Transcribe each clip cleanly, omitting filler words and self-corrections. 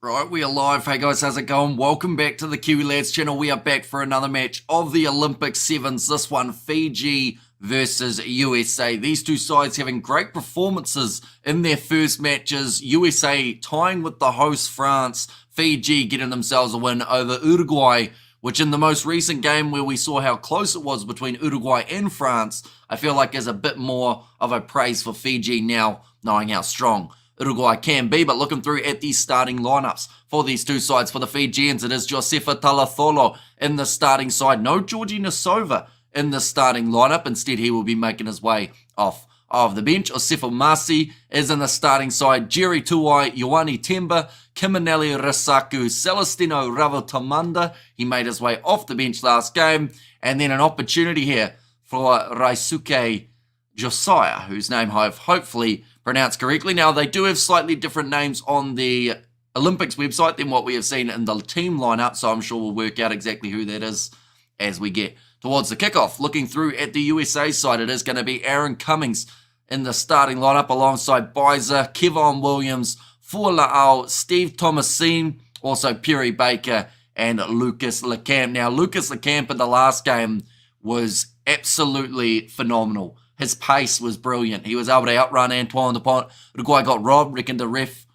Right, we are live. Hey guys, how's it going? Welcome back to the Kiwi Lads channel. We are back for another match of the Olympic Sevens. This one, Fiji versus USA. These two sides having great performances in their first matches. USA tying with the host France. Fiji getting themselves a win over Uruguay, which in the most recent game where we saw how close it was between Uruguay and France, I feel like is a bit more of a praise for Fiji now, knowing how strong Uruguay can be. But looking through at these starting lineups for these two sides, for the Fijians, it is Josefa Talatholo in the starting side. No Georgie Nasova in the starting lineup. Instead, he will be making his way off of the bench. Osefo Masi is in the starting side. Jerry Tuai, Ioane Temba, Kiminelli Rasaku, Celestino Ravotamanda. He made his way off the bench last game. And then an opportunity here for Raisuke Josiah, whose name I've hopefully pronounced correctly. Now, they do have slightly different names on the Olympics website than what we have seen in the team lineup, so I'm sure we'll work out exactly who that is as we get towards the kickoff. Looking through at the USA side, it is going to be Aaron Cummings in the starting lineup alongside Bizer, Kevon Williams, Fuala'au, Steve Thomasine, also Perry Baker, and Lucas Lecamp. Now, Lucas Lecamp in the last game was absolutely phenomenal. His pace was brilliant. He was able to outrun Antoine Dupont. Uruguay got robbed. Reckon the ref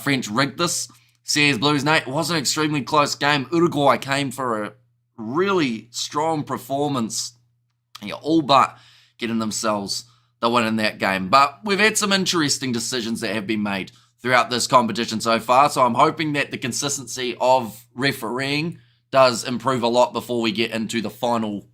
French rigged this. Says Blues, Nate. It was an extremely close game. Uruguay came for a really strong performance. All but getting themselves the win in that game. But we've had some interesting decisions that have been made throughout this competition so far. So I'm hoping that the consistency of refereeing does improve a lot before we get into the final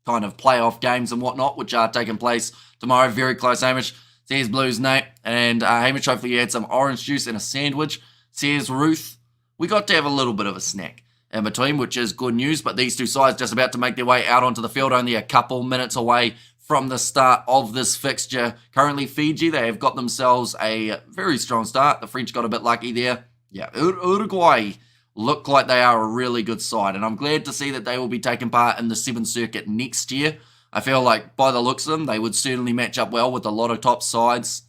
kind of playoff games and whatnot, which are taking place tomorrow. Very close, Hamish. Says Blues, Nate. And Hamish, hopefully you had some orange juice and a sandwich. Says Ruth, we got to have a little bit of a snack in between, which is good news. But these two sides just about to make their way out onto the field, only a couple minutes away from the start of this fixture. Currently, Fiji, they have got themselves a very strong start. The French got a bit lucky there. Yeah, Uruguay look like they are a really good side, and I'm glad to see that they will be taking part in the Sevens circuit next year. I feel like by the looks of them, they would certainly match up well with a lot of top sides.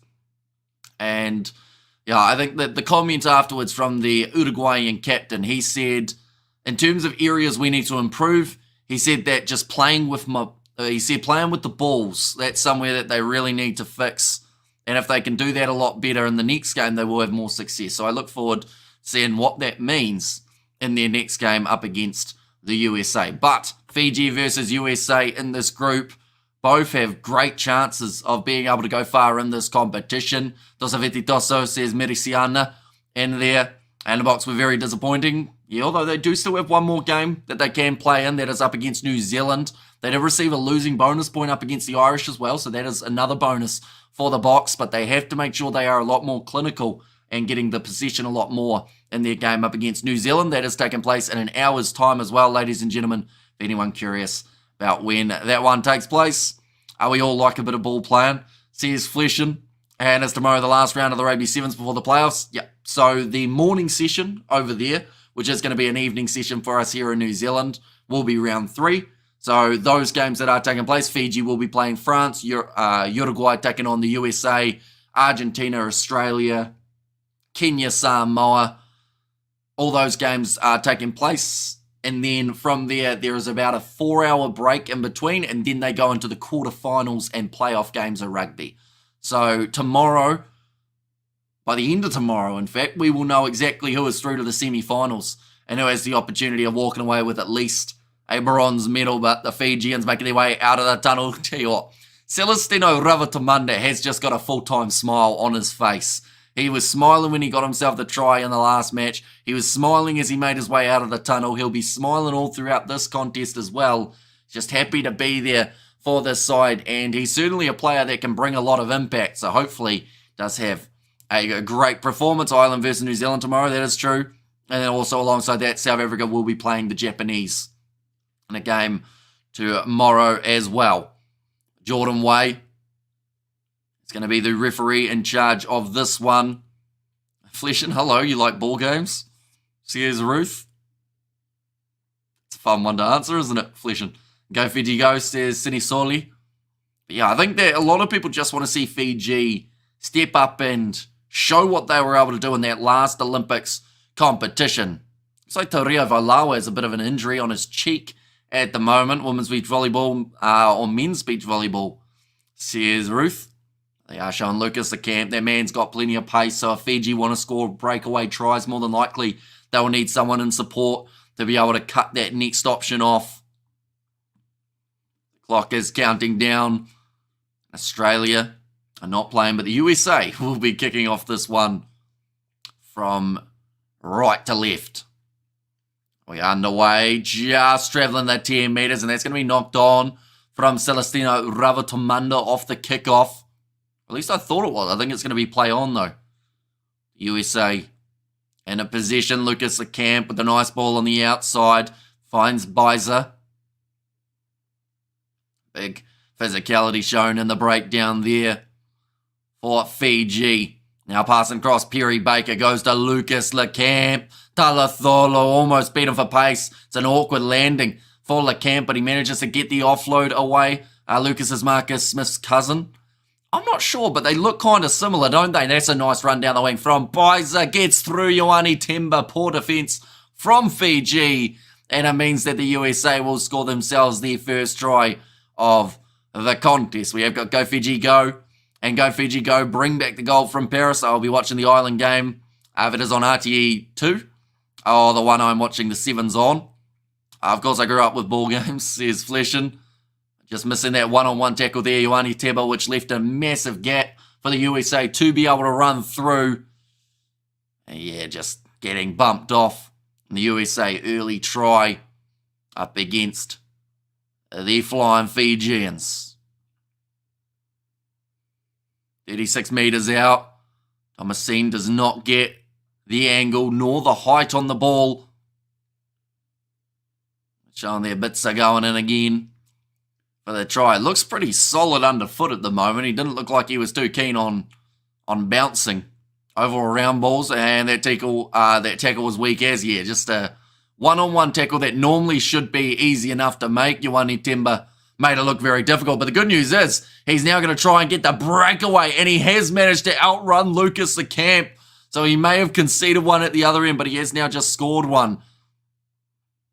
And yeah, I think that the comment afterwards from the Uruguayan captain, he said, in terms of areas we need to improve, he said that just playing with playing with the balls, that's somewhere that they really need to fix. And if they can do that a lot better in the next game, they will have more success. So I look forward to seeing what that means in their next game up against the USA. But Fiji versus USA in this group, both have great chances of being able to go far in this competition. Dosaveti Dosso says Merisiana in there. And the Box were very disappointing. Yeah, although they do still have one more game that they can play in. That is up against New Zealand. They did receive a losing bonus point up against the Irish as well. So that is another bonus for the Box. But they have to make sure they are a lot more clinical and getting the possession a lot more in their game up against New Zealand. That has taken place in an hour's time as well, ladies and gentlemen. If anyone curious about when that one takes place. We all like a bit of ball playing. Says Fleshin. And it's tomorrow the last round of the Rugby Sevens before the playoffs. Yep. So the morning session over there, which is going to be an evening session for us here in New Zealand, will be round 3. So those games that are taking place, Fiji will be playing France, Uruguay taking on the USA, Argentina, Australia, Kenya, Samoa. All those games are taking place. And then from there, there is about a 4-hour break in between. And then they go into the quarterfinals and playoff games of rugby. So tomorrow, by the end of tomorrow, in fact, we will know exactly who is through to the semi-finals and who has the opportunity of walking away with at least a bronze medal. But the Fijians making their way out of the tunnel. Tell you what, Celestino Ravatamanda has just got a full-time smile on his face. He was smiling when he got himself the try in the last match. He was smiling as he made his way out of the tunnel. He'll be smiling all throughout this contest as well. Just happy to be there for this side. And he's certainly a player that can bring a lot of impact. So hopefully does have a great performance. Ireland versus New Zealand tomorrow, that is true. And then also alongside that, South Africa will be playing the Japanese in a game tomorrow as well. Jordan Way is going to be the referee in charge of this one. Fleshin, hello, you like ball games? Says Ruth. It's a fun one to answer, isn't it, Fleshin? Go Fiji go, says Sinisoli. But yeah, I think that a lot of people just want to see Fiji step up and show what they were able to do in that last Olympics competition. Looks like Torio Valawa has a bit of an injury on his cheek at the moment. Women's beach volleyball or men's beach volleyball, says Ruth. They are showing Lucas the camp. That man's got plenty of pace, so if Fiji want to score breakaway tries, more than likely they will need someone in support to be able to cut that next option off. The clock is counting down. Australia are not playing, but the USA will be kicking off this one from right to left. We're underway, just travelling that 10 metres, and that's going to be knocked on from Celestino Ravatomunda off the kickoff. At least I thought it was. I think it's going to be play on, though. USA in a position. Lucas the camp with a nice ball on the outside. Finds Bizer. Big physicality shown in the breakdown there for Fiji. Now passing across, Perry Baker goes to Lucas LeCamp. Talatholo almost beat him for pace. It's an awkward landing for LeCamp, but he manages to get the offload away. Lucas is Marcus Smith's cousin. I'm not sure, but they look kind of similar, don't they? That's a nice run down the wing from Bizer. Gets through Ioane Temba. Poor defence from Fiji. And it means that the USA will score themselves their first try of the contest. We have got Go Fiji Go. And Go Fiji Go bring back the goal from Paris. I'll be watching the Island game. If it is on RTE 2. Oh, the one I'm watching the Sevens on. Of course, I grew up with ball games, says Fleshin. Just missing that one-on-one tackle there, Ioane Teba, which left a massive gap for the USA to be able to run through. And yeah, just getting bumped off. And the USA early try up against the flying Fijians. 36 metres out. Thomasine does not get the angle nor the height on the ball. Showing their bits are going in again for the try. It looks pretty solid underfoot at the moment. He didn't look like he was too keen on bouncing over or around balls, and that tackle was weak as, yeah, just a one-on-one tackle that normally should be easy enough to make. Ioane Temba made it look very difficult, but the good news is he's now going to try and get the breakaway, and he has managed to outrun Lucas the camp. So he may have conceded one at the other end, but he has now just scored one.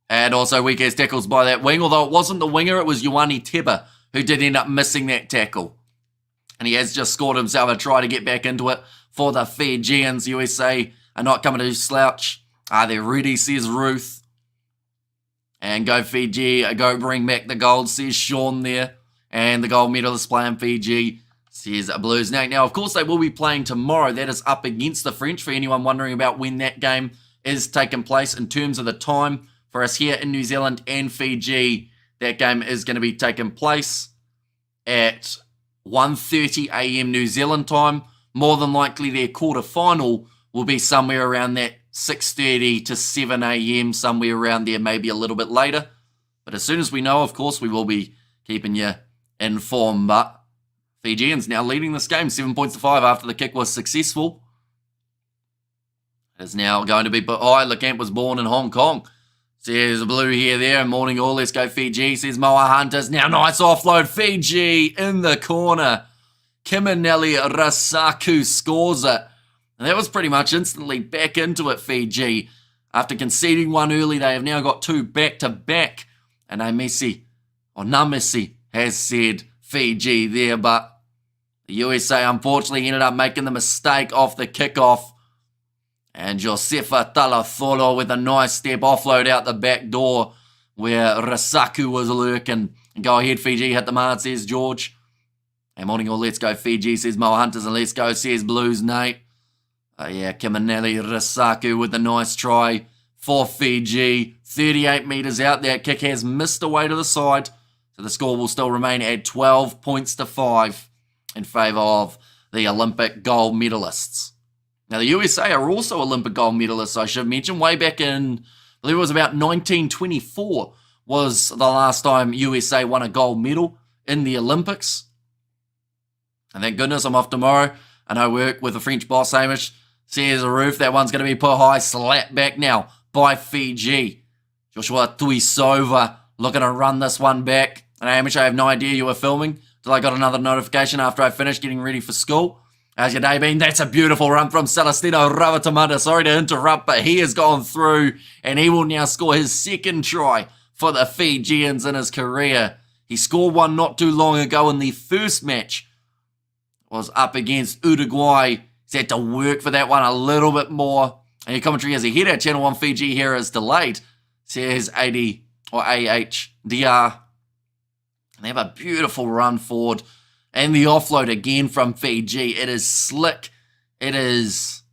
And also weak as tackles by that wing, although it wasn't the winger, it was Ioane Teba who did end up missing that tackle. And he has just scored himself a try to get back into it for the Fijians. USA are not coming to slouch. They're ready, says Ruth. And Go Fiji, go bring back the gold, says Sean there. And the gold medalist playing Fiji, says Blues. Now, of course, they will be playing tomorrow. That is up against the French, for anyone wondering about when that game is taking place in terms of the time. For us here in New Zealand and Fiji, that game is going to be taking place at 1:30 a.m. New Zealand time. More than likely their quarterfinal will be somewhere around that 6:30 to 7 a.m., somewhere around there, maybe a little bit later. But as soon as we know, of course, we will be keeping you informed. But Fijians now leading this game, 7 points to 5 after the kick was successful. It is now going to be put high. LeCamp was born in Hong Kong. Says Blue here, there. Morning all. Let's go Fiji. Says Moa Hunters. Now nice offload. Fiji in the corner. Kiminelli Rasaku scores it. And that was pretty much instantly back into it, Fiji. After conceding one early, they have now got two back-to-back. And Namisi has said Fiji there. But the USA unfortunately ended up making the mistake off the kickoff. And Josefa Talatholo with a nice step offload out the back door where Rasaku was lurking. And go ahead, Fiji, hit the mark, says George. And morning all, let's go Fiji, says Moa Hunters, and let's go, says Blues, Nate. Kiminelli Rasaku with a nice try for Fiji. 38 metres out. That kick has missed away to the side. So the score will still remain at 12 points to 5 in favour of the Olympic gold medalists. Now, the USA are also Olympic gold medalists, I should mention. Way back in, I believe it was about 1924 was the last time USA won a gold medal in the Olympics. And thank goodness I'm off tomorrow. And I work with the French boss, Hamish. Says a roof. That one's going to be put high. Slap back now by Fiji. Joshua Tuisova looking to run this one back. And Hamish, I have no idea you were filming till I got another notification after I finished getting ready for school. How's your day been? That's a beautiful run from Celestino Ravatamunda. Sorry to interrupt, but he has gone through and he will now score his second try for the Fijians in his career. He scored one not too long ago in the first match. Was up against Uruguay. He's had to work for that one a little bit more. And your commentary as he hit our Channel 1 Fiji here is delayed. Says 80 or AHDR. And they have a beautiful run forward. And the offload again from Fiji. It is slick. It is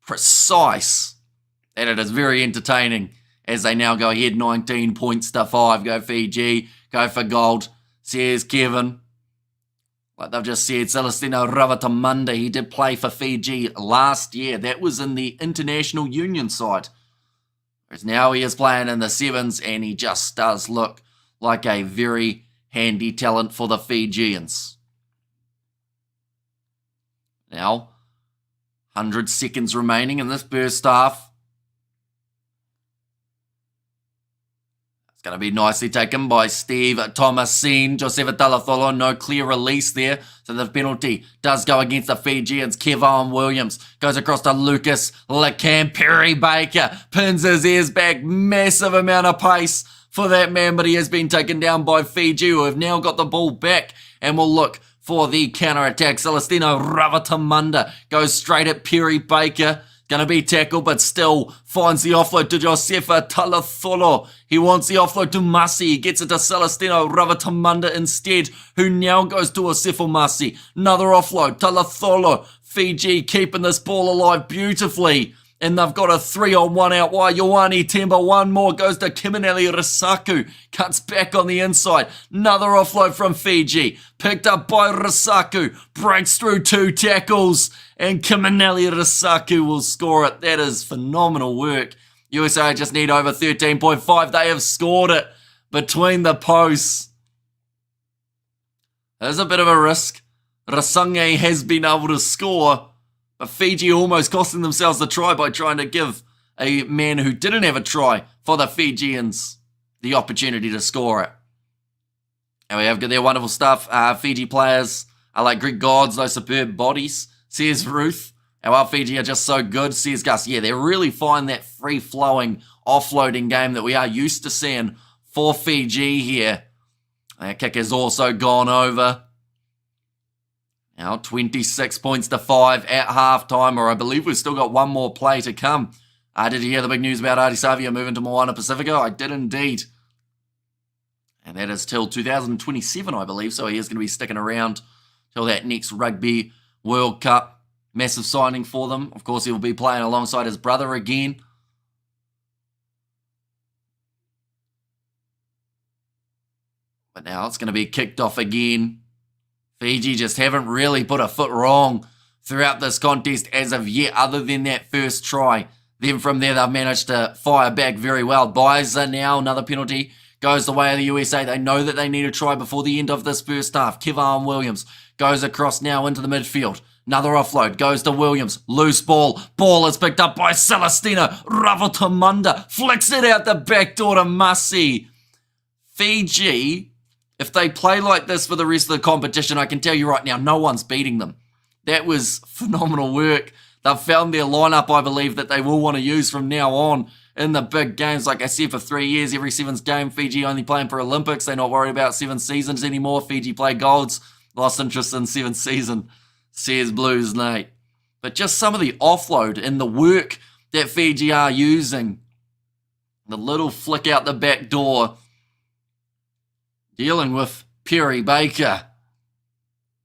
precise. And it is very entertaining as they now go ahead 19 points to 5. Go Fiji. Go for gold. Says Kevin. Like they've just said, Celestino Ravatamunda, he did play for Fiji last year. That was in the international union side. Whereas now he is playing in the Sevens and he just does look like a very handy talent for the Fijians. Now, 100 seconds remaining in this first half. It's going to be nicely taken by Steve Thomasin. Josepha Talatholo, no clear release there. So the penalty does go against the Fijians. Kevin Williams goes across to Lucas Lecam. Perry Baker pins his ears back. Massive amount of pace for that man, but he has been taken down by Fiji, who have now got the ball back and will look for the counter-attack. Celestino Ravatamunda goes straight at Perry Baker. Going to be tackled, but still finds the offload to Josepha Talatholo. He wants the offload to Masi. He gets it to Celestino Ravatamunda instead, who now goes to Josepha Masi. Another offload. Talatholo. Fiji keeping this ball alive beautifully. And they've got a 3-on-1 out wide. Ioane Temba, one more, goes to Kiminelli Risaku. Cuts back on the inside. Another offload from Fiji. Picked up by Risaku. Breaks through 2 tackles. And Kiminelli Risaku will score it. That is phenomenal work. USA just need over 13.5. They have scored it between the posts. There's a bit of a risk. Rasange has been able to score. But Fiji almost costing themselves the try by trying to give a man who didn't have a try for the Fijians the opportunity to score it. And we have their wonderful stuff. Fiji players are like Greek gods, those superb bodies, says Ruth. And while Fiji are just so good, says Gus. Yeah, they really find that free-flowing offloading game that we are used to seeing for Fiji here. That kick has also gone over. Now 26 points to 5 at halftime, or I believe we've still got one more play to come. Did you hear the big news about Adi Savia moving to Moana Pacifica? I did indeed. And that is till 2027, I believe, so he is going to be sticking around till that next Rugby World Cup. Massive signing for them. Of course, he will be playing alongside his brother again. But now it's going to be kicked off again. Fiji just haven't really put a foot wrong throughout this contest as of yet, other than that first try. Then from there, they've managed to fire back very well. Biza now, another penalty, goes the way of the USA. They know that they need a try before the end of this first half. Kevin Williams goes across now into the midfield. Another offload goes to Williams. Loose ball. Ball is picked up by Celestino Ravatamunda. Flicks it out the back door to Masi. Fiji, if they play like this for the rest of the competition, I can tell you right now, no one's beating them. That was phenomenal work. They've found their lineup, I believe, that they will want to use from now on in the big games. Like I said, for 3 years, every Sevens game, Fiji only playing for Olympics. They're not worried about Seven Seasons anymore. Fiji play golds. Lost interest in Seven Season, says Blues Nate. But just some of the offload and the work that Fiji are using. The little flick out the back door. Dealing with Perry Baker.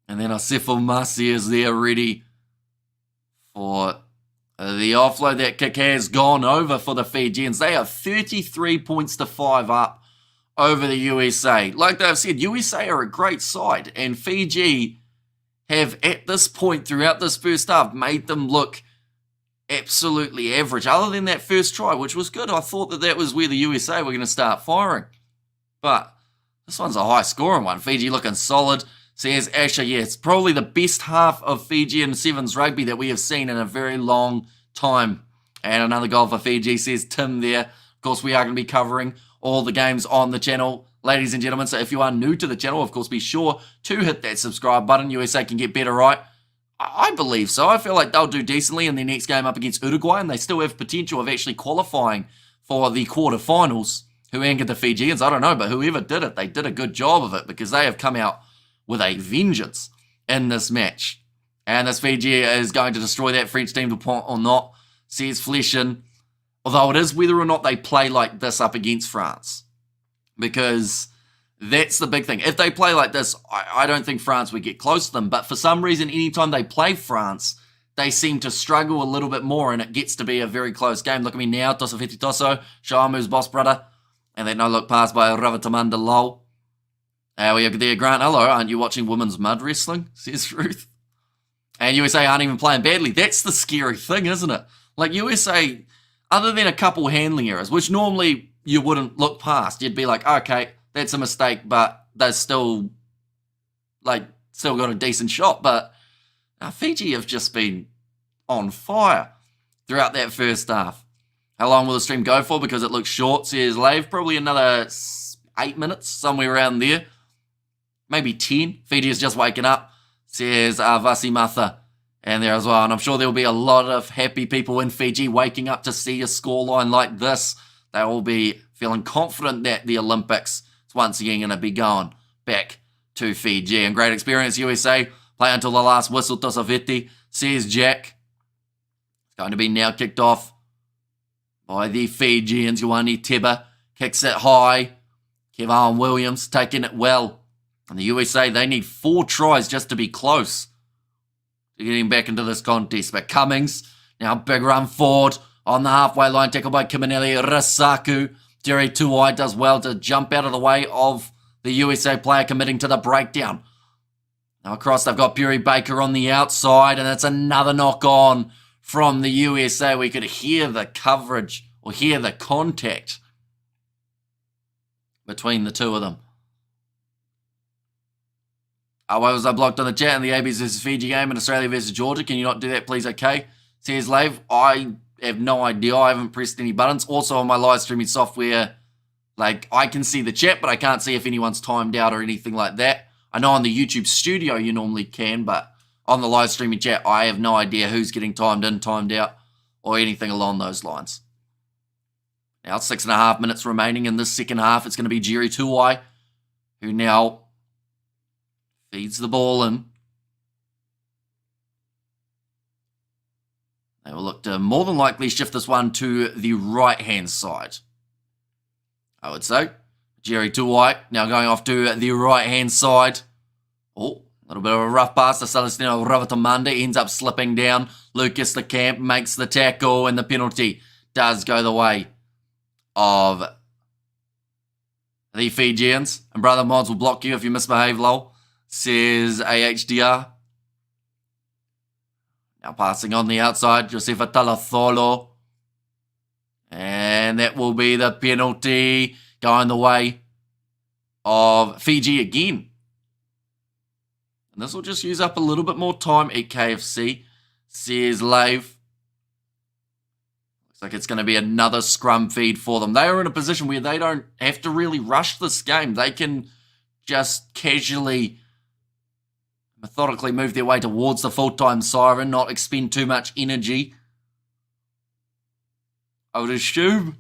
And then Josepha Masi is there ready for the offload. That kick has gone over for the Fijians. They are 33 points to 5 up over the USA. Like they've said, USA are a great side. And Fiji have, at this point throughout this first half, made them look absolutely average. Other than that first try, which was good. I thought that was where the USA were going to start firing. But this one's a high-scoring one. Fiji looking solid. Says Asher, yeah, it's probably the best half of Fiji and Sevens rugby that we have seen in a very long time. And another goal for Fiji, says Tim there. Of course, we are going to be covering all the games on the channel, ladies and gentlemen. So if you are new to the channel, of course, be sure to hit that subscribe button. USA can get better, right? I believe so. I feel like they'll do decently in their next game up against Uruguay, and they still have potential of actually qualifying for the quarterfinals. Who anchored the Fijians? I don't know, but whoever did it, they did a good job of it because they have come out with a vengeance in this match. And this Fiji is going to destroy that French team to point or not, says Fleshin. Although it is whether or not they play like this up against France. Because that's the big thing. If they play like this, I don't think France would get close to them. But for some reason, anytime they play France, they seem to struggle a little bit more, and it gets to be a very close game. Look at me now, Tosa Fiti Toso, Shamu's boss brother. And that no-look pass by Ravatamanda Lol. We are there, Grant. Hello, aren't you watching women's mud wrestling? Says Ruth. And USA aren't even playing badly. That's the scary thing, isn't it? Like USA, other than a couple handling errors, which normally you wouldn't look past. You'd be like, okay, that's a mistake, but they're still got a decent shot. But Fiji have just been on fire throughout that first half. How long will the stream go for? Because it looks short, says Lave. Probably another 8 minutes, somewhere around there. Maybe 10. Fiji is just waking up, says Vasimatha. And there as well. And I'm sure there will be a lot of happy people in Fiji waking up to see a scoreline like this. They will be feeling confident that the Olympics is once again going to be going back to Fiji. And great experience, USA. Play until the last whistle, Tosaveti, says Jack. It's going to be now kicked off by the Fijians. Ioane Teba kicks it high. Kevin Williams taking it well. And the USA, they need 4 tries just to be close to getting back into this contest. But Cummings, now big run forward on the halfway line, tackled by Kiminelli Rasaku. Jerry Tuai does well to jump out of the way of the USA player committing to the breakdown. Now across, they've got Bury Baker on the outside, and it's another knock on from the USA. We could hear the coverage, or hear the contact between the two of them. Why was I blocked on the chat in the ABs versus Fiji game and Australia versus Georgia? Can you not do that, please? Okay. Says Lave. I have no idea. I haven't pressed any buttons. Also on my live streaming software, I can see the chat, but I can't see if anyone's timed out or anything like that. I know on the YouTube studio you normally can, but on the live streaming chat, I have no idea who's getting timed in, timed out, or anything along those lines. Now, 6.5 minutes remaining in this second half. It's going to be Jerry Tuai, who now feeds the ball in. They will look to more than likely shift this one to the right-hand side, I would say. Jerry Tuai now going off to the right-hand side. Oh, a little bit of a rough pass to Celestino Ravatamanda. Ends up slipping down. Lucas the Camp makes the tackle, and the penalty does go the way of the Fijians. And Brother Mods will block you if you misbehave, lol, says AHDR. Now passing on the outside, Josefa Talatholo. And that will be the penalty going the way of Fiji again. And this will just use up a little bit more time at KFC, says Lave. Looks like it's going to be another scrum feed for them. They are in a position where they don't have to really rush this game. They can just casually, methodically move their way towards the full-time siren, not expend too much energy. I would assume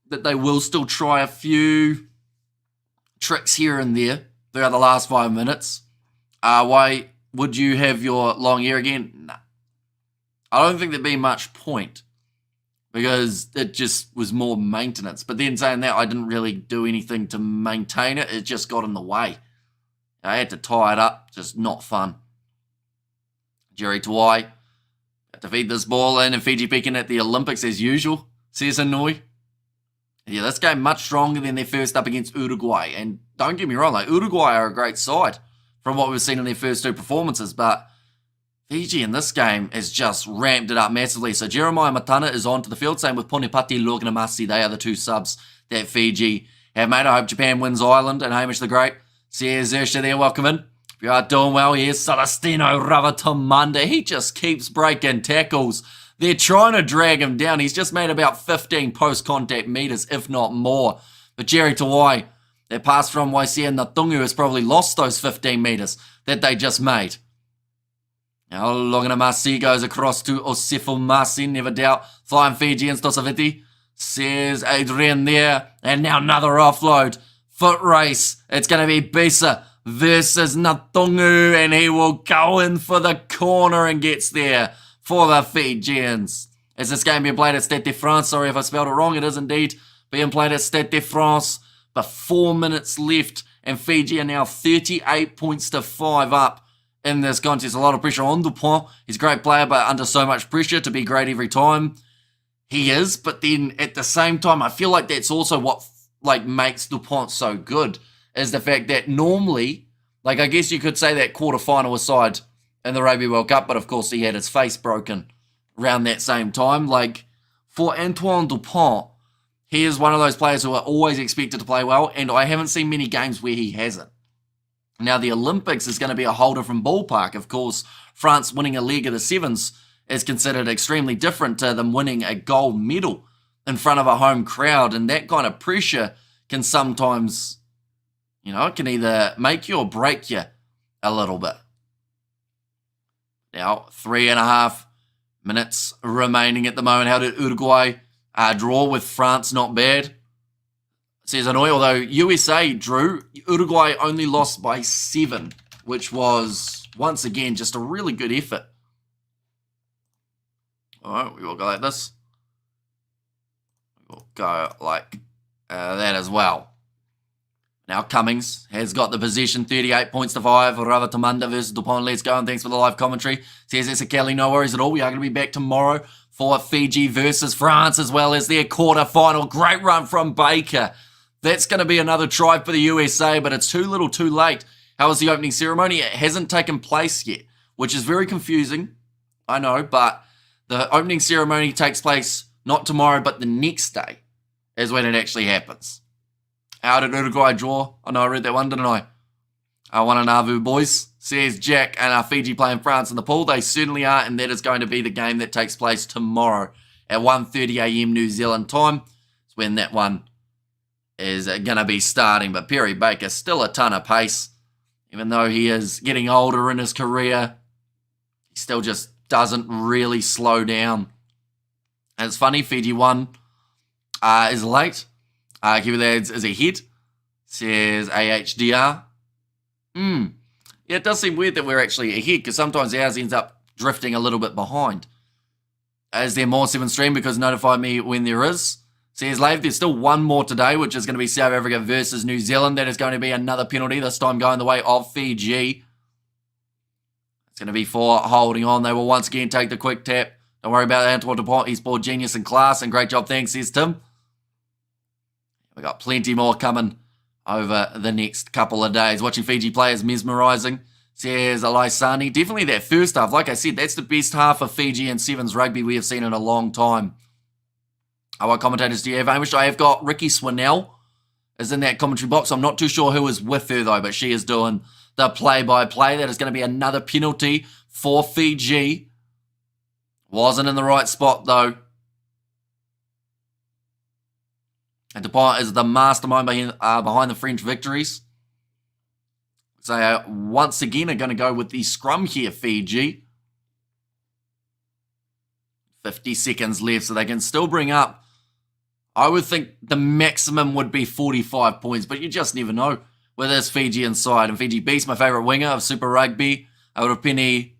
that they will still try a few tricks here and there throughout the last 5 minutes. Why would you have your long ear again? Nah. I don't think there'd be much point because it just was more maintenance. But then saying that, I didn't really do anything to maintain it. It just got in the way. I had to tie it up. Just not fun. Jerry Tuai to feed this ball in, and Fiji peaking at the Olympics as usual, says Hanoi. Yeah, this game much stronger than their first up against Uruguay. And don't get me wrong, Uruguay are a great side from what we've seen in their first 2 performances, but Fiji in this game has just ramped it up massively. So Jeremiah Matana is onto the field, same with Ponipati Loganamasi. They are the 2 subs that Fiji have made. I hope Japan wins Ireland, and Hamish the Great says Zersha there, welcome in. If you are doing well, here's Celestino Ravatamanda. He just keeps breaking tackles. They're trying to drag him down. He's just made about 15 post-contact meters, if not more. But Jerry Tuai, that pass from Waisia Natungu has probably lost those 15 meters that they just made. Now, Longina Masi goes across to Osifo Masi, never doubt. Flying Fijians, Tosaviti, says Adrian there. And now another offload. Foot race. It's going to be Bisa versus Natungu, and he will go in for the corner and gets there for the Fijians. Is this game being played at Stade de France? Sorry if I spelled it wrong. It is indeed being played at Stade de France. But 4 minutes left, and Fiji are now 38 points to 5 up in this contest. A lot of pressure on Dupont. He's a great player, but under so much pressure to be great every time. He is, but then at the same time, I feel like that's also what makes Dupont so good, is the fact that normally, I guess you could say that quarterfinal aside in the Rugby World Cup, but of course he had his face broken around that same time. For Antoine Dupont, he is one of those players who are always expected to play well, and I haven't seen many games where he hasn't. Now, the Olympics is going to be a whole different ballpark. Of course, France winning a leg of the Sevens is considered extremely different to them winning a gold medal in front of a home crowd, and that kind of pressure can sometimes, it can either make you or break you a little bit. Now, 3.5 minutes remaining at the moment. How did Uruguay draw with France? Not bad, says Hanoi, although USA drew, Uruguay only lost by 7, which was, once again, just a really good effort. All right, we will go like this. We'll go like that as well. Now Cummings has got the possession, 38 points to 5. Rava Tamanda versus Dupont. Let's go, and thanks for the live commentary. Says it's a Kelly, no worries at all. We are going to be back tomorrow for Fiji versus France, as well as their quarter-final. Great run from Baker. That's going to be another try for the USA, but it's too little too late. How was the opening ceremony? It hasn't taken place yet, which is very confusing. I know, but the opening ceremony takes place not tomorrow, but the next day is when it actually happens. How did Uruguay draw? I know I read that one, didn't I? One and Navu boys, says Jack, and Fiji playing France in the pool. They certainly are, and that is going to be the game that takes place tomorrow at 1:30 a.m. New Zealand time. It's when that one is going to be starting. But Perry Baker, still a ton of pace. Even though he is getting older in his career, he still just doesn't really slow down. And it's funny, Fiji 1 is late. Kiwi Lads is ahead, says AHDR. Yeah, it does seem weird that we're actually ahead, because sometimes ours ends up drifting a little bit behind. Is there more 7 stream? Because notify me when there is. Says Lave, there's still one more today, which is going to be South Africa versus New Zealand. That is going to be another penalty, this time going the way of Fiji. It's going to be for holding on. They will once again take the quick tap. Don't worry about Antoine Dupont. He's ball genius in class, and great job, thanks, says Tim. We've got plenty more coming over the next couple of days. Watching Fiji players mesmerising, says Alaisani. Definitely that first half. Like I said, that's the best half of Fiji and Sevens rugby we have seen in a long time. What commentators do you have, Hamish? I have got Ricky Swinell is in that commentary box. I'm not too sure who is with her, though, but she is doing the play-by-play. That is going to be another penalty for Fiji. Wasn't in the right spot, though. And Dupont is the mastermind behind the French victories. So once again are going to go with the scrum here, Fiji. 50 seconds left, so they can still bring up. I would think the maximum would be 45 points, but you just never know with this Fijian side. And Fiji beats my favourite winger of Super Rugby, Aurupini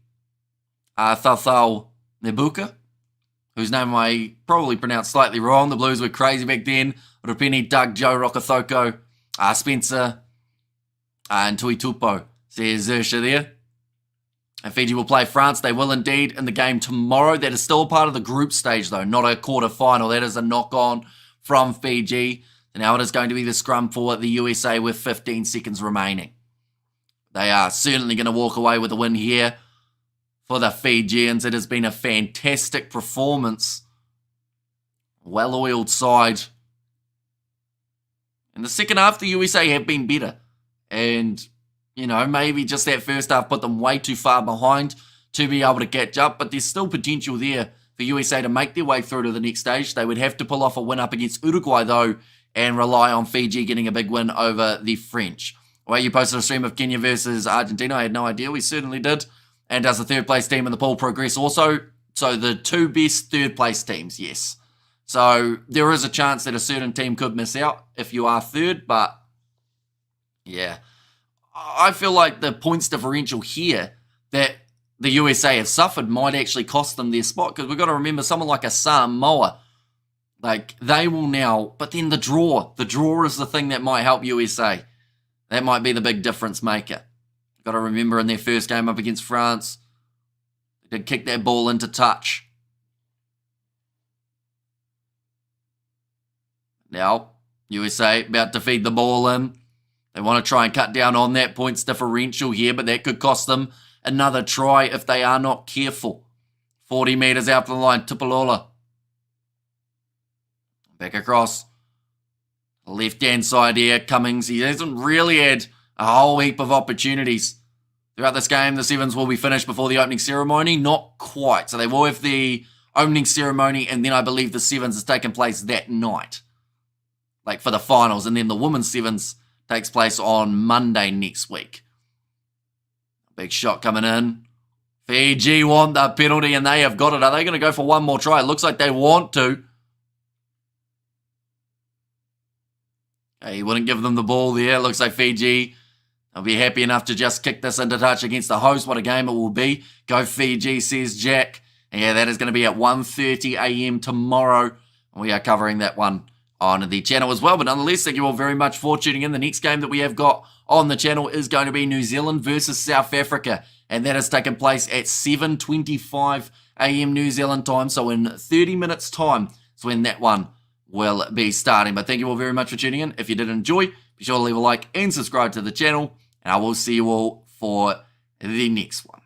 Thathau Nebuka, whose name I probably pronounced slightly wrong. The Blues were crazy back then. Aurupini, Doug, Joe, Rokothoko, Spencer, and Tuitupo. Says Zersha there. And Fiji will play France. They will indeed in the game tomorrow. That is still a part of the group stage, though, not a quarter-final. That is a knock-on from Fiji. And now it is going to be the scrum for the USA with 15 seconds remaining. They are certainly going to walk away with a win here for the Fijians. It has been a fantastic performance. Well-oiled side. In the second half, the USA have been better. And maybe just that first half put them way too far behind to be able to catch up, but there's still potential there for USA to make their way through to the next stage. They would have to pull off a win up against Uruguay, though, and rely on Fiji getting a big win over the French. Well, you posted a stream of Kenya versus Argentina. I had no idea. We certainly did. And does the third place team in the poll progress also? So the two best third place teams, yes. So there is a chance that a certain team could miss out if you are third, but yeah. I feel like the points differential here that the USA have suffered might actually cost them their spot, because we've got to remember someone like a Samoa, like they will now, but then the draw is the thing that might help USA. That might be the big difference maker. Got to remember in their first game up against France, they did kick that ball into touch. Now, USA about to feed the ball in. They want to try and cut down on that points differential here, but that could cost them another try if they are not careful. 40 metres out from the line, Tupalola. Back across. Left-hand side here, Cummings. He hasn't really had a whole heap of opportunities throughout this game. The Sevens will be finished before the opening ceremony. Not quite. So they will have the opening ceremony, and then I believe the Sevens has taken place that night, like for the finals. And then the Women's Sevens takes place on Monday next week. Big shot coming in. Fiji want the penalty, and they have got it. Are they going to go for one more try? It looks like they want to. He wouldn't give them the ball there. It looks like Fiji will be happy enough to just kick this into touch against the host. What a game it will be. Go Fiji, says Jack. And yeah, that is going to be at 1:30 a.m. tomorrow. We are covering that one on the channel as well. But nonetheless, thank you all very much for tuning in. The next game that we have got on the channel is going to be New Zealand versus South Africa. And that has taken place at 7:25 a.m. New Zealand time. So in 30 minutes time is when that one will be starting. But thank you all very much for tuning in. If you did enjoy, be sure to leave a like and subscribe to the channel. And I will see you all for the next one.